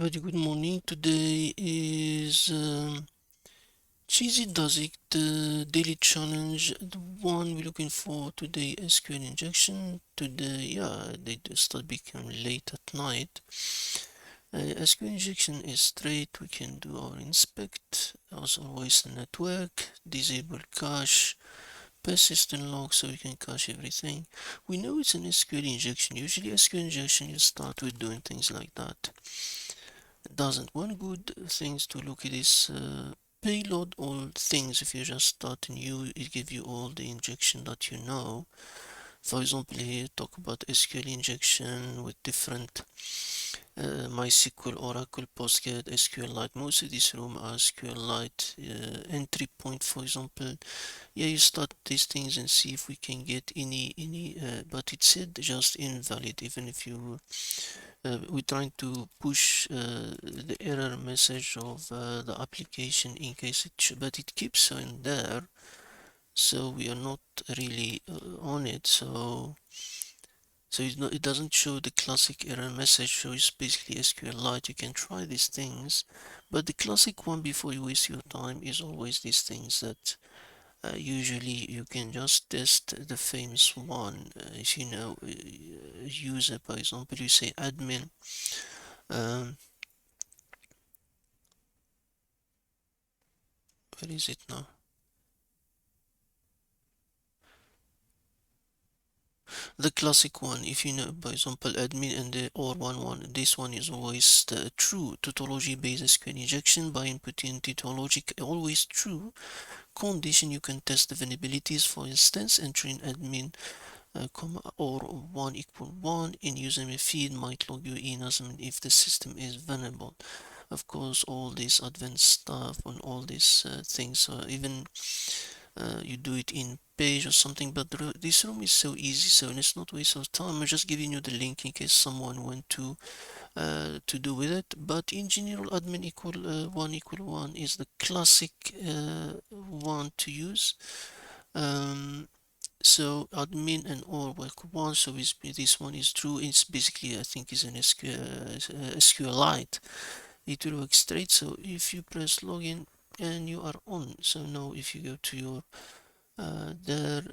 everybody, good morning. Today is Cheesy Does It, the daily challenge, the one we're looking for today, SQL injection. Today, they start becoming late at night. SQL injection is straight. We can do our inspect, as always, the network, disable cache, persistent log, so we can cache everything. We know it's an SQL injection. Usually SQL injection, you start with doing things like that. Doesn't. One good things to look at is payload all things. If you just start new, it gives you all the injection that you know. For example, here talk about SQL injection with different MySQL, Oracle, Postgres, SQLite. Most of this room are SQLite entry point, for example. Yeah, you start these things and see if we can get any but it said just invalid. Even if you we're trying to push the error message of the application in case but it keeps in there, so we are not really on it. So it doesn't show the classic error message, so it's basically SQLite. You can try these things, but the classic one before you waste your time is always these things that usually you can just test the famous one. If you know user, for example, you say admin. Where is it now? The classic one, if you know, for example, admin and the or one, this one is always the true. Tautology based SQL injection by inputting tautology, always true. Condition, you can test the vulnerabilities, for instance, entering admin comma or 1 equal 1 in user feed might log you in as if the system is vulnerable. Of course, all this advanced stuff and all these things, even you do it in page or something, but this room is so easy, so let's not waste our time. I'm just giving you the link in case someone went to do with it. But in general, admin equal 1 is the classic one to use. So admin and or work one, so this one is true. It's basically, I think, is an SQLite. It will work straight. So if you press login and you are on, so now if you go to your there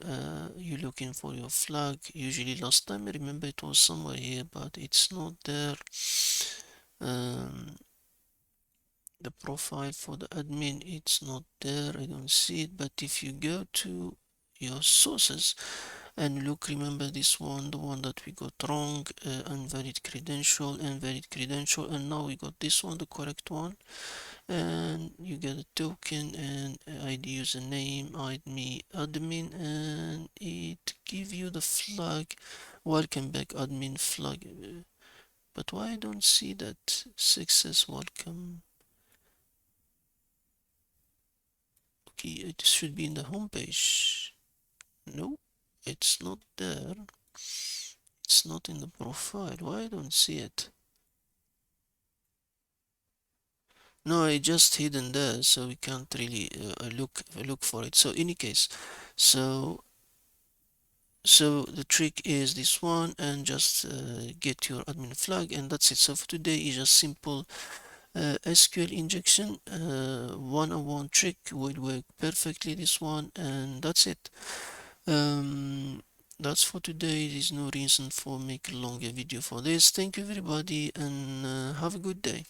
you're looking for your flag. Usually last time I remember it was somewhere here, but it's not there. The profile for the admin, it's not there. I don't see it. But if you go to your sources and look, remember this one, the one that we got wrong, invalid credential, and now we got this one, the correct one. And you get a token and ID username, admin, and it give you the flag, welcome back admin flag. But why I don't see that success welcome? Okay, it should be in the home page. No, it's not there. It's not in the profile. Why I don't see it? No, it just hidden there, so we can't really look for it. So in any case, so the trick is this one, and just get your admin flag, and that's it. So for today is just simple SQL injection 101 trick. Will work perfectly, this one, and that's it. That's for today. There's no reason for make a longer video for this. Thank you everybody, and have a good day.